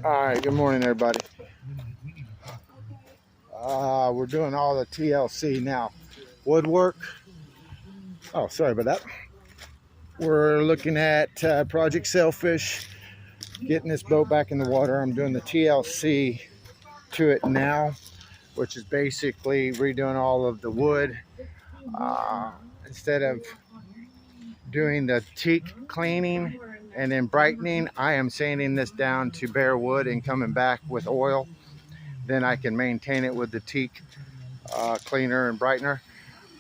All right, good morning, everybody. We're doing all the TLC now. Woodwork. Oh, sorry about that. We're looking at Project Sailfish, getting this boat back in the water. I'm doing the TLC to it now, which is basically redoing all of the wood. Instead of doing the teak cleaning and then brightening, I am sanding this down to bare wood and coming back with oil. Then I can maintain it with the teak cleaner and brightener.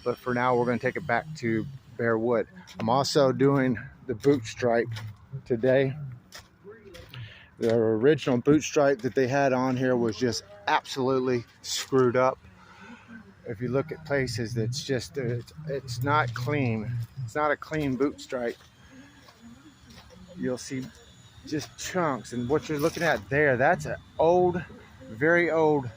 But for now, we're going to take it back to bare wood. I'm also doing the boot stripe today. The original boot stripe that they had on here was just absolutely screwed up. If you look at places, it's just it's not clean. It's not a clean boot stripe. You'll see just chunks, and what you're looking at there, that's an old, very old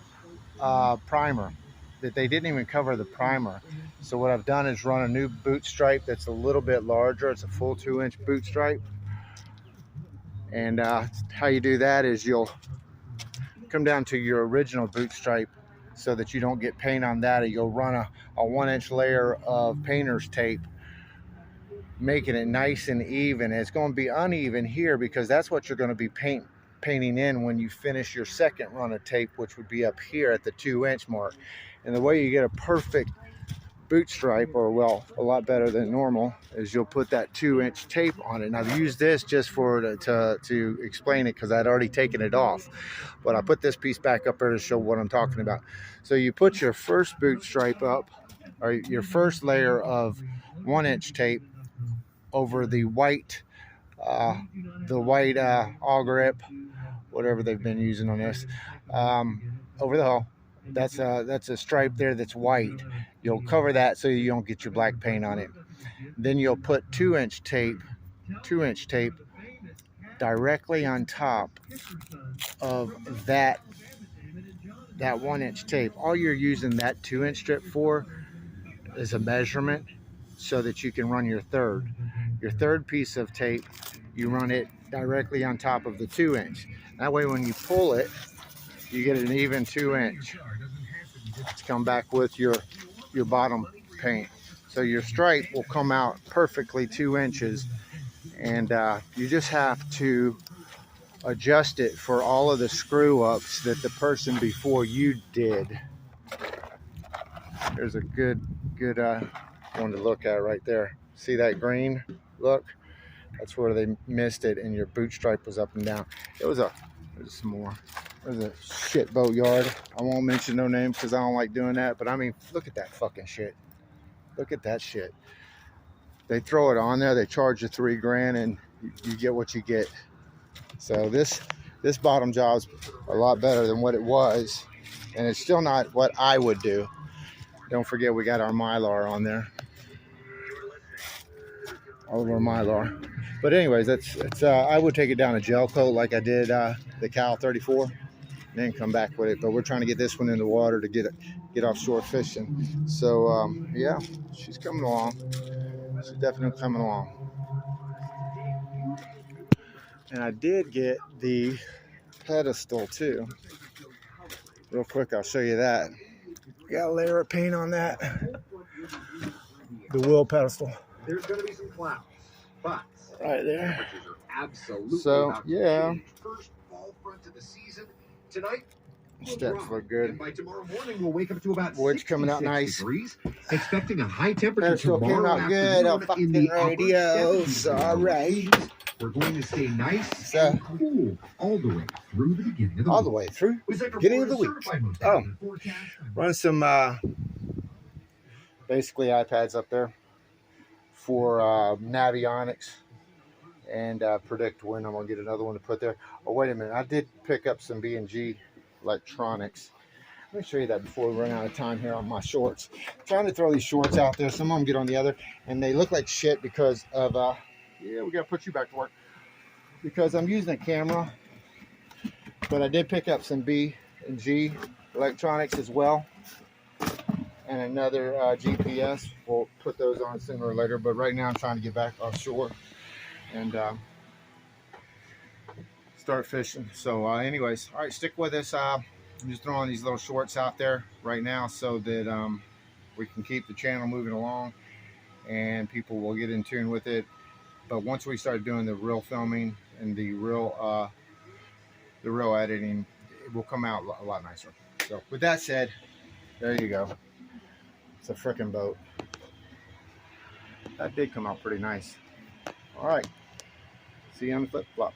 primer that they didn't even cover the primer. So what I've done is run a new boot stripe that's a little bit larger. It's a full 2-inch boot stripe. And how you do that is you'll come down to your original boot stripe so that you don't get paint on that, or you'll run a 1-inch layer of painter's tape, making it nice and even. It's going to be uneven here because that's what you're going to be painting in when you finish your second run of tape, which would be up here at the 2-inch mark. And the way you get a perfect boot stripe, or well, a lot better than normal, is you'll put that 2-inch tape on it. And I've used this just to explain it because I'd already taken it off, but I put this piece back up there to show what I'm talking about. So you put your first boot stripe up, or your first layer of 1-inch tape over the white all grip, whatever they've been using on this, over the hull. That's a stripe there that's white. You'll cover that so you don't get your black paint on it. Then you'll put 2-inch tape directly on top of that 1-inch tape. All you're using that 2-inch strip for is a measurement so that you can run your third piece of tape. You run it directly on top of the 2-inch. That way when you pull it, you get an even 2-inch to come back with your bottom paint. So your stripe will come out perfectly 2 inches, and you just have to adjust it for all of the screw ups that the person before you did. There's a good one to look at right there. See that green? Look, that's where they missed it, and your boot stripe was up and down. There's some more. There's a shit boat yard. I won't mention no names because I don't like doing that, but I mean, look at that fucking shit. Look at that shit. They throw it on there, they charge you $3 grand, and you get what you get. So this bottom job's a lot better than what it was, and it's still not what I would do. Don't forget we got our Mylar on there. All of our Mylar. But anyways, that's I would take it down a gel coat like I did the Cal 34, and then come back with it. But we're trying to get this one in the water to get offshore fishing. So yeah, she's coming along. She's definitely coming along. And I did get the pedestal too. Real quick, I'll show you that. Got a layer of paint on that. The wheel pedestal. There's going to be some clouds, but right there. Absolutely. So yeah. First fall front of the season tonight. Steps look good. And by tomorrow morning, we'll wake up to about wood's coming out nice. Degrees, expecting a high temperature Pedestal tomorrow came out good. I'll fucking radios. All right. We're going to stay nice and cool all the way through the beginning of the week. All the way through beginning of the week. Oh, run some basically iPads up there for Navionics, and predict when I'm gonna get another one to put there. Oh, wait a minute, I did pick up some B&G electronics. Let me show you that before we run out of time here on my shorts. I'm trying to throw these shorts out there. Some of them get on the other, and they look like shit because of yeah, we gotta put you back to work because I'm using a camera. But I did pick up some B&G electronics as well, and another GPS. We'll put those on sooner or later, but right now I'm trying to get back offshore and start fishing. So anyways, all right, stick with us. I'm just throwing these little shorts out there right now so that we can keep the channel moving along and people will get in tune with it. But once we start doing the real filming and the real editing, it will come out a lot nicer. So with that said, there you go. It's a freaking boat. That did come out pretty nice. All right. See you on the flip flop.